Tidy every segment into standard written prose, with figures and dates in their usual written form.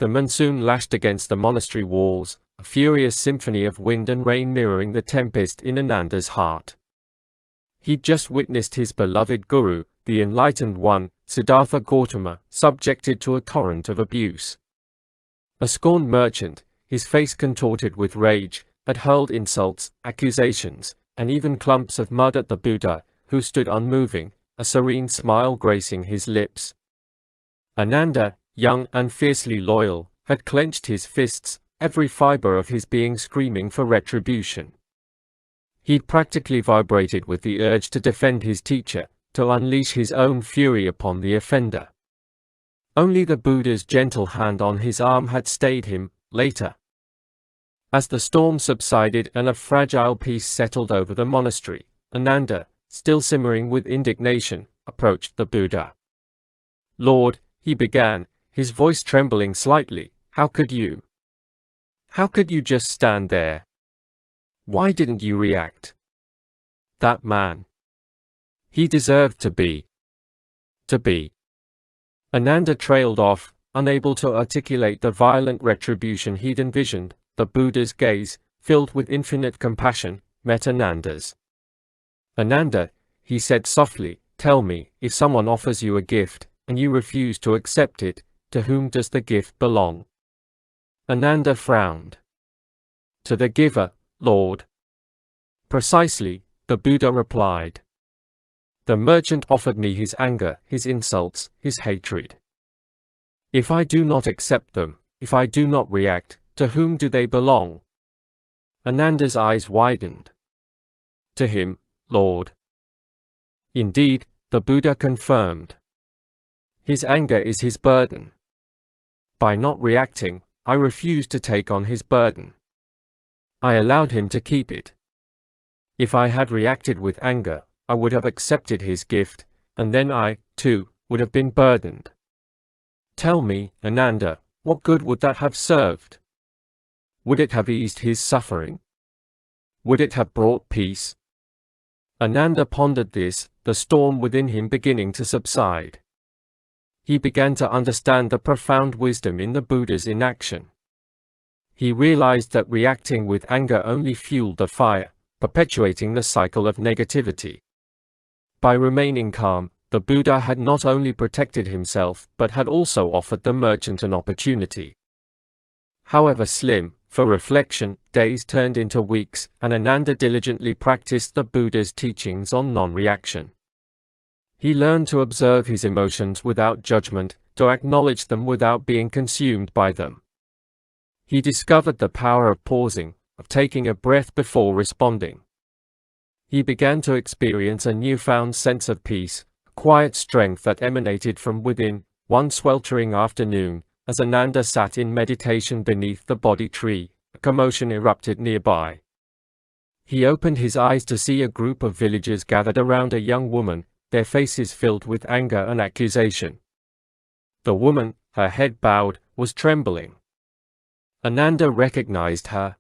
The monsoon lashed against the monastery walls, a furious symphony of wind and rain mirroring the tempest in Ananda's heart. He'd just witnessed his beloved guru, the enlightened one, Siddhartha Gautama, subjected to a torrent of abuse. A scorned merchant, his face contorted with rage, had hurled insults, accusations, and even clumps of mud at the Buddha, who stood unmoving, a serene smile gracing his lips. Ananda, young and fiercely loyal, had clenched his fists, every fiber of his being screaming for retribution. He'd practically vibrated with the urge to defend his teacher, to unleash his own fury upon the offender. Only the Buddha's gentle hand on his arm had stayed him. Later, as the storm subsided and a fragile peace settled over the monastery, Ananda, still simmering with indignation, approached the Buddha. "Lord," he began, his voice trembling slightly, How could you just stand there? Why didn't you react? That man. He deserved to be. Ananda trailed off, unable to articulate the violent retribution he'd envisioned. The Buddha's gaze, filled with infinite compassion, met Ananda's. "Ananda," he said softly, "tell me, if someone offers you a gift, and you refuse to accept it, to whom does the gift belong?" Ananda frowned. "To the giver, Lord." "Precisely," the Buddha replied. "The merchant offered me his anger, his insults, his hatred. If I do not accept them, if I do not react, to whom do they belong?" Ananda's eyes widened. "To him, Lord." "Indeed," the Buddha confirmed. "His anger is his burden. By not reacting, I refused to take on his burden. I allowed him to keep it. If I had reacted with anger, I would have accepted his gift, and then I, too, would have been burdened. Tell me, Ananda, what good would that have served? Would it have eased his suffering? Would it have brought peace?" Ananda pondered this, the storm within him beginning to subside. He began to understand the profound wisdom in the Buddha's inaction. He realized that reacting with anger only fueled the fire, perpetuating the cycle of negativity. By remaining calm, the Buddha had not only protected himself but had also offered the merchant an opportunity. However slim, for reflection, days turned into weeks, and Ananda diligently practiced the Buddha's teachings on non-reaction. He learned to observe his emotions without judgment, to acknowledge them without being consumed by them. He discovered the power of pausing, of taking a breath before responding. He began to experience a newfound sense of peace, a quiet strength that emanated from within. One sweltering afternoon, as Ananda sat in meditation beneath the Bodhi tree, a commotion erupted nearby. He opened his eyes to see a group of villagers gathered around a young woman, their faces filled with anger and accusation. The woman, her head bowed, was trembling. Ananda recognized her.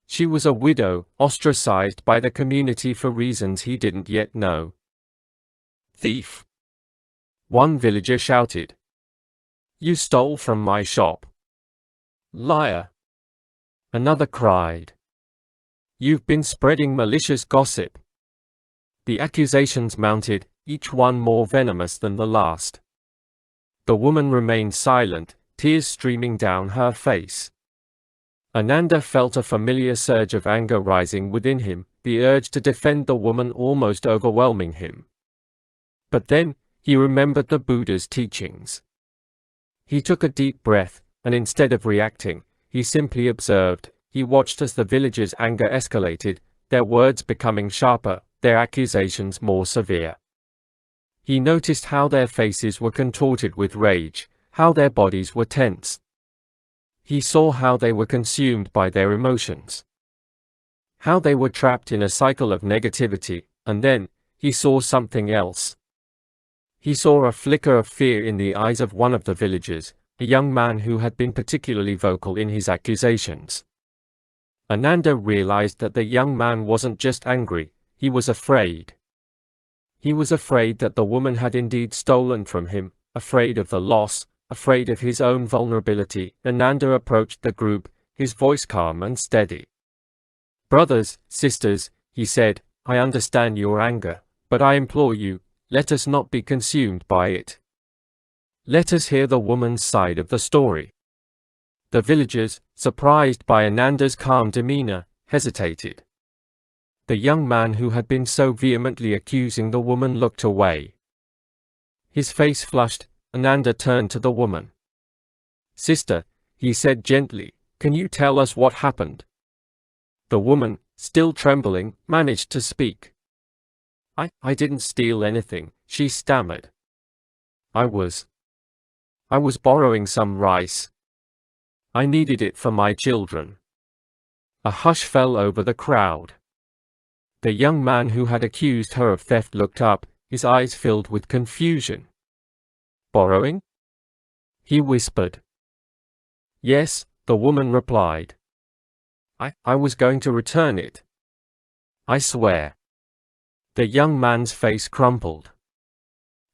She was a widow, ostracized by the community for reasons he didn't yet know. "Thief!" one villager shouted. "You stole from my shop." "Liar!" another cried. "You've been spreading malicious gossip." The accusations mounted, each one more venomous than the last. The woman remained silent, tears streaming down her face. Ananda felt a familiar surge of anger rising within him, the urge to defend the woman almost overwhelming him. But then, he remembered the Buddha's teachings. He took a deep breath, and instead of reacting, he simply observed. He watched as the villagers' anger escalated, their words becoming sharper, their accusations more severe. He noticed how their faces were contorted with rage, how their bodies were tense. He saw how they were consumed by their emotions, how they were trapped in a cycle of negativity, and then, he saw something else. He saw a flicker of fear in the eyes of one of the villagers, a young man who had been particularly vocal in his accusations. Ananda realized that the young man wasn't just angry, he was afraid. He was afraid that the woman had indeed stolen from him, afraid of the loss, afraid of his own vulnerability, Ananda approached the group, his voice calm and steady. "Brothers, sisters," he said, "I understand your anger, but I implore you, let us not be consumed by it. Let us hear the woman's side of the story." The villagers, surprised by Ananda's calm demeanor, hesitated. The young man who had been so vehemently accusing the woman looked away. His face flushed. Ananda turned to the woman. "Sister," he said gently, "can you tell us what happened?" The woman, still trembling, managed to speak. I didn't steal anything," she stammered. I was borrowing some rice. I needed it for my children." A hush fell over the crowd. The young man who had accused her of theft looked up, his eyes filled with confusion. "Borrowing?" he whispered. "Yes," the woman replied. I was going to return it. I swear." The young man's face crumpled.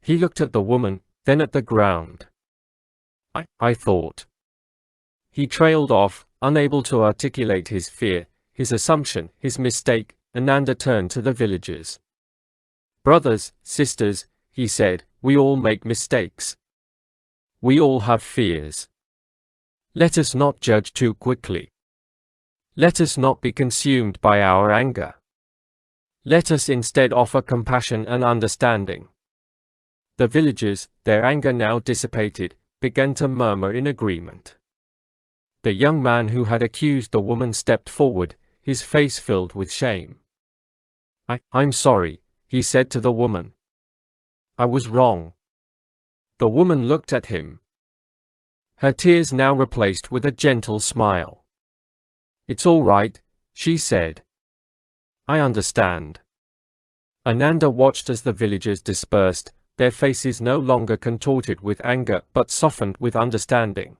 He looked at the woman, then at the ground. I thought." He trailed off, unable to articulate his fear, his assumption, his mistake. Ananda turned to the villagers. "Brothers, sisters," he said, "we all make mistakes. We all have fears. Let us not judge too quickly. Let us not be consumed by our anger. Let us instead offer compassion and understanding." The villagers, their anger now dissipated, began to murmur in agreement. The young man who had accused the woman stepped forward, his face filled with shame. I'm sorry," he said to the woman. "I was wrong." The woman looked at him. Her tears now replaced with a gentle smile. "It's all right," she said. "I understand." Ananda watched as the villagers dispersed, their faces no longer contorted with anger but softened with understanding.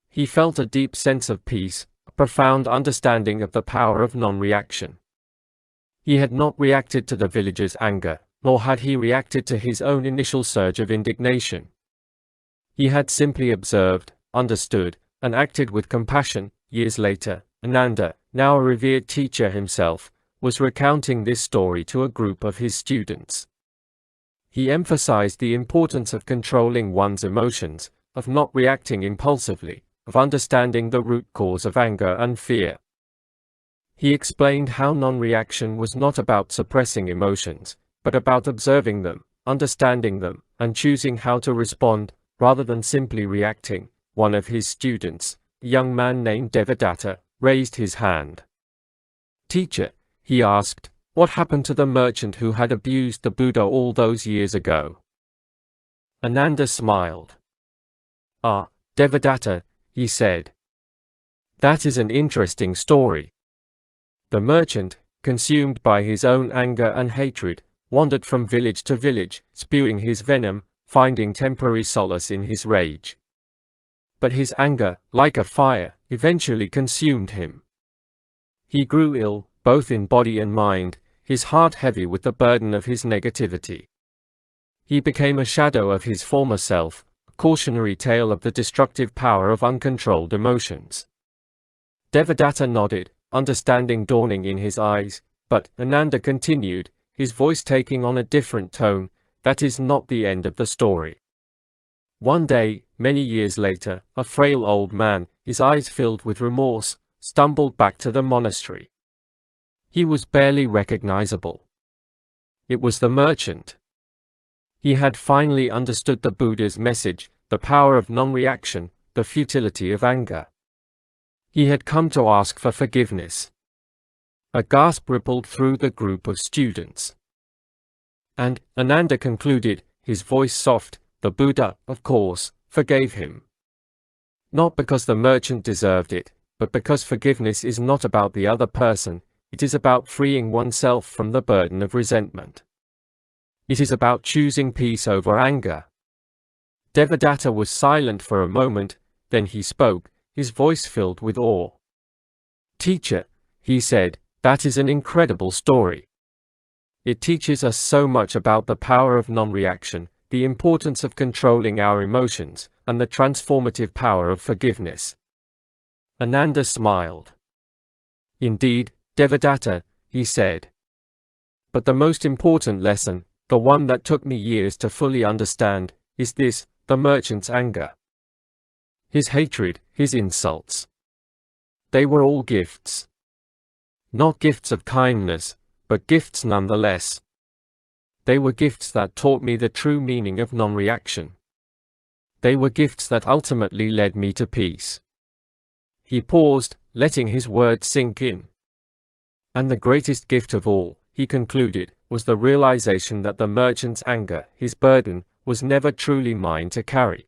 He felt a deep sense of peace, a profound understanding of the power of non-reaction. He had not reacted to the villagers' anger, nor had he reacted to his own initial surge of indignation. He had simply observed, understood, and acted with compassion. Years later, Ananda, now a revered teacher himself, was recounting this story to a group of his students. He emphasized the importance of controlling one's emotions, of not reacting impulsively, of understanding the root cause of anger and fear. He explained how non-reaction was not about suppressing emotions, but about observing them, understanding them, and choosing how to respond, rather than simply reacting. One of his students, a young man named Devadatta, raised his hand. "Teacher," he asked, "what happened to the merchant who had abused the Buddha all those years ago?" Ananda smiled. "Ah, Devadatta," he said. "That is an interesting story. The merchant, consumed by his own anger and hatred, wandered from village to village, spewing his venom, finding temporary solace in his rage. But his anger, like a fire, eventually consumed him. He grew ill, both in body and mind, his heart heavy with the burden of his negativity. He became a shadow of his former self, a cautionary tale of the destructive power of uncontrolled emotions." Devadatta nodded, understanding dawning in his eyes, but Ananda continued, his voice taking on a different tone, "That is not the end of the story. One day, many years later, a frail old man, his eyes filled with remorse, stumbled back to the monastery. He was barely recognizable. It was the merchant. He had finally understood the Buddha's message, the power of non-reaction, the futility of anger. He had come to ask for forgiveness. A gasp rippled through the group of students. And, Ananda concluded, his voice soft, the Buddha, of course, forgave him. Not because the merchant deserved it, but because forgiveness is not about the other person, it is about freeing oneself from the burden of resentment. It is about choosing peace over anger. Devadatta was silent for a moment, then he spoke, his voice filled with awe. "Teacher," he said, "that is an incredible story. It teaches us so much about the power of non-reaction, the importance of controlling our emotions, and the transformative power of forgiveness. Ananda smiled. Indeed, Devadatta, he said. But the most important lesson, the one that took me years to fully understand, is this: the merchant's anger, his hatred, his insults. They were all gifts. Not gifts of kindness, but gifts nonetheless. They were gifts that taught me the true meaning of non-reaction. They were gifts that ultimately led me to peace. He paused, letting his words sink in. And the greatest gift of all, he concluded, was the realization that the merchant's anger, his burden, was never truly mine to carry.